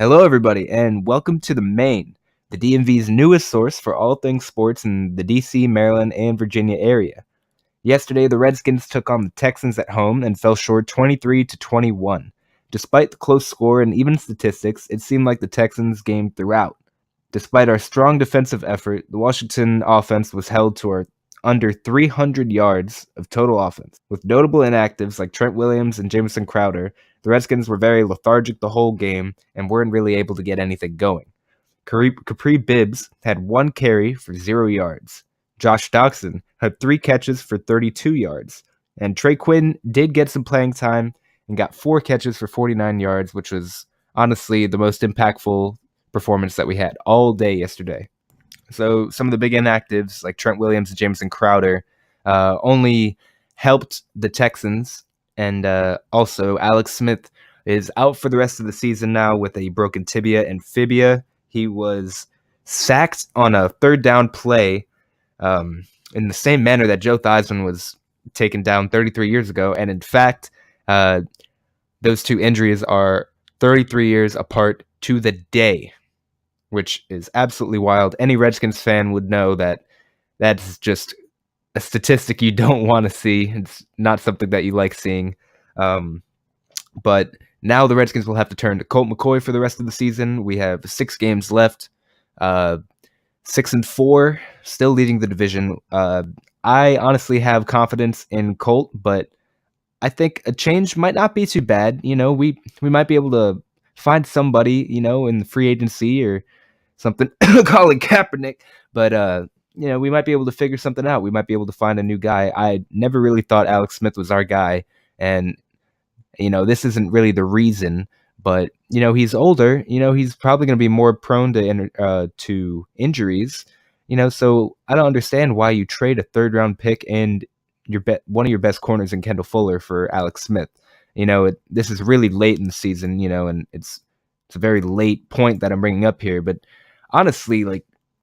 Hello, everybody, and welcome to The Main, the DMV's newest source for all things sports in the DC, Maryland, and Virginia area. Yesterday, the Redskins took on the Texans at home and fell short 23-21. Despite the close score and even statistics, it seemed like the Texans gamed throughout. Despite our strong defensive effort, the Washington offense was held to under 300 yards of total offense. With notable inactives like Trent Williams and Jamison Crowder, the Redskins were very lethargic the whole game and weren't really able to get anything going. Capri Bibbs had one carry for 0 yards. Josh Doxson had 3 catches for 32 yards. And Trey Quinn did get some playing time and got 4 catches for 49 yards, which was honestly the most impactful performance that we had all day yesterday. So some of the big inactives like Trent Williams and Jamison Crowder only helped the Texans. And also Alex Smith is out for the rest of the season now with a broken tibia and fibia. He was sacked on a third down play in the same manner that Joe Theismann was taken down 33 years ago. And in fact, those two injuries are 33 years apart to the day, which is absolutely wild. Any Redskins fan would know that that's just a statistic you don't want to see. It's not something that you like seeing. But now the Redskins will have to turn to Colt McCoy for the rest of the season. We have 6 games left, 6-4, still leading the division. I honestly have confidence in Colt, but I think a change might not be too bad. You know, we might be able to find somebody, in the free agency or something, Colin Kaepernick, but we might be able to figure something out. We might be able to find a new guy. I never really thought Alex Smith was our guy, and this isn't really the reason, but he's older. He's probably going to be more prone to injuries. So I don't understand why you trade a third round pick and one of your best corners in Kendall Fuller for Alex Smith. This is really late in the season, and it's a very late point that I'm bringing up here, but honestly,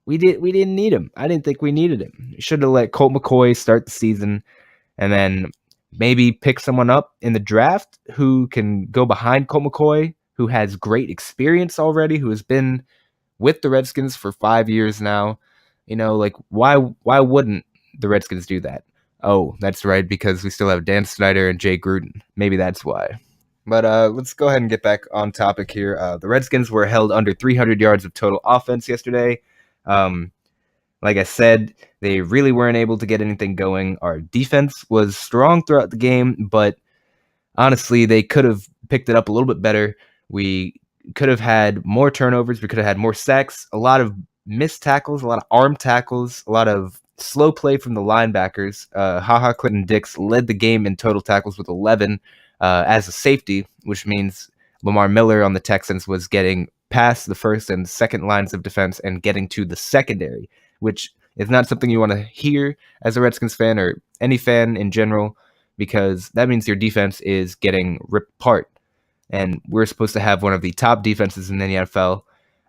we didn't need him. I didn't think we needed him. Should have let Colt McCoy start the season and then maybe pick someone up in the draft who can go behind Colt McCoy, who has great experience already, who has been with the Redskins for 5 years now. Why wouldn't the Redskins do that? Oh, that's right, because we still have Dan Snyder and Jay Gruden. Maybe that's why. But let's go ahead and get back on topic here. The Redskins were held under 300 yards of total offense yesterday. Like I said, they really weren't able to get anything going. Our defense was strong throughout the game, but honestly, they could have picked it up a little bit better. We could have had more turnovers. We could have had more sacks, a lot of missed tackles, a lot of arm tackles, a lot of slow play from the linebackers. Clinton Dix led the game in total tackles with 11 as a safety, which means Lamar Miller on the Texans was getting past the first and second lines of defense and getting to the secondary, which is not something you want to hear as a Redskins fan or any fan in general, because that means your defense is getting ripped apart. And we're supposed to have one of the top defenses in the NFL,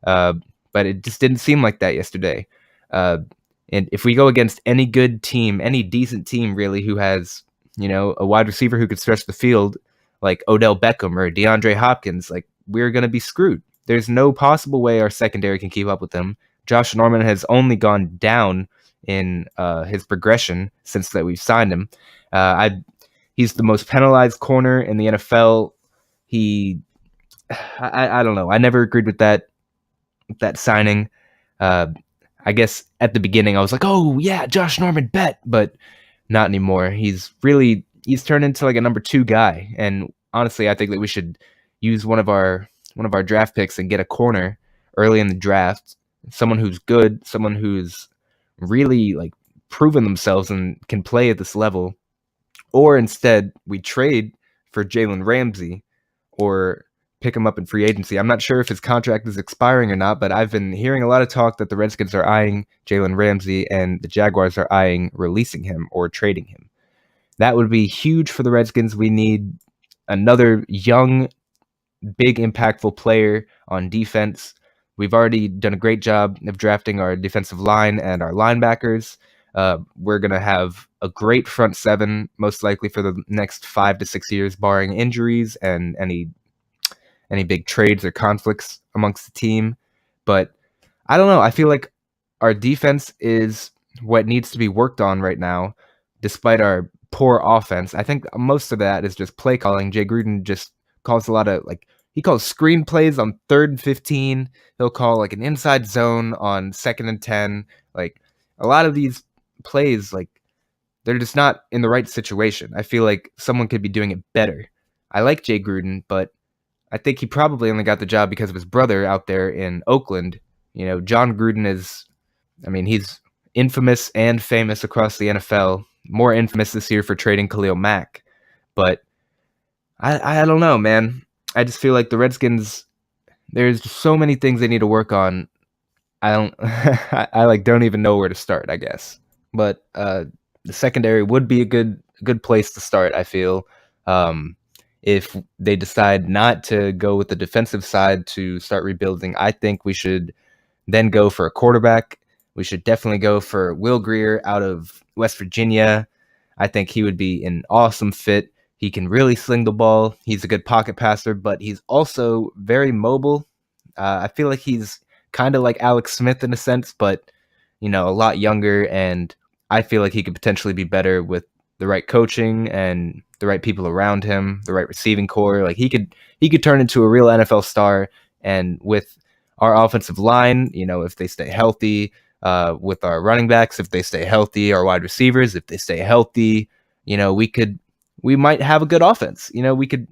but it just didn't seem like that yesterday. And if we go against any good team, any decent team really, who has, a wide receiver who could stretch the field like Odell Beckham or DeAndre Hopkins, we're going to be screwed. There's no possible way our secondary can keep up with them. Josh Norman has only gone down in his progression since that we've signed him. He's the most penalized corner in the NFL. I don't know. I never agreed with that signing. I guess at the beginning I was like, oh yeah, Josh Norman, bet, but not anymore. He's turned into like a number 2 guy, and honestly, I think that we should use one of our draft picks and get a corner early in the draft, someone who's good, someone who's really proven themselves and can play at this level. Or instead, we trade for Jalen Ramsey or pick him up in free agency. I'm not sure if his contract is expiring or not, but I've been hearing a lot of talk that the Redskins are eyeing Jalen Ramsey and the Jaguars are eyeing releasing him or trading him. That would be huge for the Redskins. We need another young, big, impactful player on defense. We've already done a great job of drafting our defensive line and our linebackers. We're going to have a great front seven, most likely for the next 5 to 6 years, barring injuries and any big trades or conflicts amongst the team. But I don't know. I feel like our defense is what needs to be worked on right now, despite our poor offense. I think most of that is just play calling. Jay Gruden just calls a lot of he calls screen plays on 3rd and 15. He'll call like an inside zone on 2nd and 10. Like a lot of these plays, like they're just not in the right situation. I feel like someone could be doing it better. I like Jay Gruden, but I think he probably only got the job because of his brother out there in Oakland. John Gruden is, I mean, he's infamous and famous across the NFL. More infamous this year for trading Khalil Mack. But I don't know, man. I just feel like the Redskins, there's so many things they need to work on. I don't, I don't even know where to start, I guess. But the secondary would be a good place to start, I feel. If they decide not to go with the defensive side to start rebuilding, I think we should then go for a quarterback. We should definitely go for Will Grier out of West Virginia. I think he would be an awesome fit. He can really sling the ball. He's a good pocket passer, but he's also very mobile. I feel like he's kind of like Alex Smith in a sense, but a lot younger, and I feel like he could potentially be better with the right coaching and the right people around him, the right receiving core. Like he could turn into a real NFL star. And with our offensive line, if they stay healthy, with our running backs, if they stay healthy, our wide receivers, if they stay healthy, we might have a good offense. We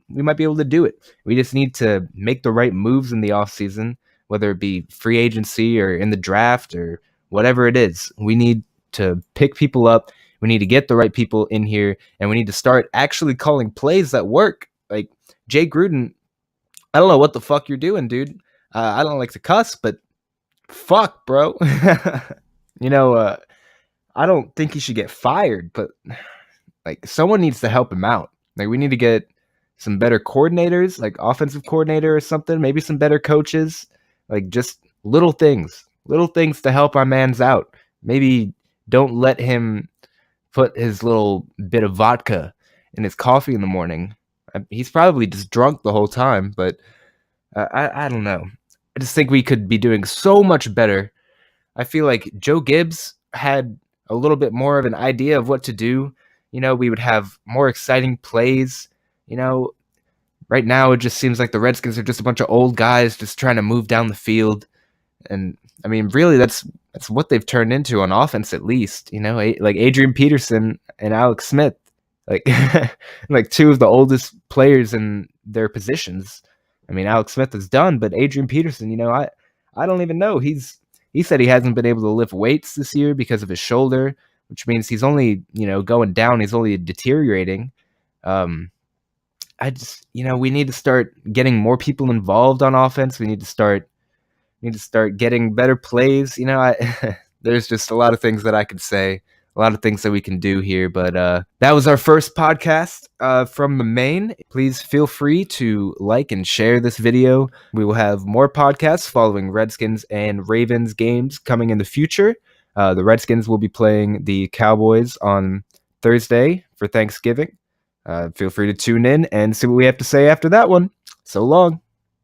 might be able to do it. We just need to make the right moves in the offseason, whether it be free agency or in the draft or whatever it is. We need to pick people up. We need to get the right people in here, and we need to start actually calling plays that work. Like Jay Gruden, I don't know what the fuck you're doing, dude. I don't like to cuss, but fuck, bro. I don't think he should get fired, but like someone needs to help him out. Like we need to get some better coordinators, like offensive coordinator or something, maybe some better coaches, like just little things to help our man's out. Maybe don't let him put his little bit of vodka in his coffee in the morning. He's probably just drunk the whole time, but I don't know. I just think we could be doing so much better. I feel like Joe Gibbs had a little bit more of an idea of what to do. We would have more exciting plays. Right now it just seems like the Redskins are just a bunch of old guys just trying to move down the field. And I mean, really, that's what they've turned into on offense, at least. Like Adrian Peterson and Alex Smith, like like two of the oldest players in their positions. I mean, Alex Smith is done, but Adrian Peterson, I don't even know. He said he hasn't been able to lift weights this year because of his shoulder, which means he's only going down. He's only deteriorating. I just we need to start getting more people involved on offense. We need to start getting better plays. There's just a lot of things that I could say, a lot of things that we can do here. But that was our first podcast from the main. Please feel free to like and share this video. We will have more podcasts following Redskins and Ravens games coming in the future. The Redskins will be playing the Cowboys on Thursday for Thanksgiving. Feel free to tune in and see what we have to say after that one. So long.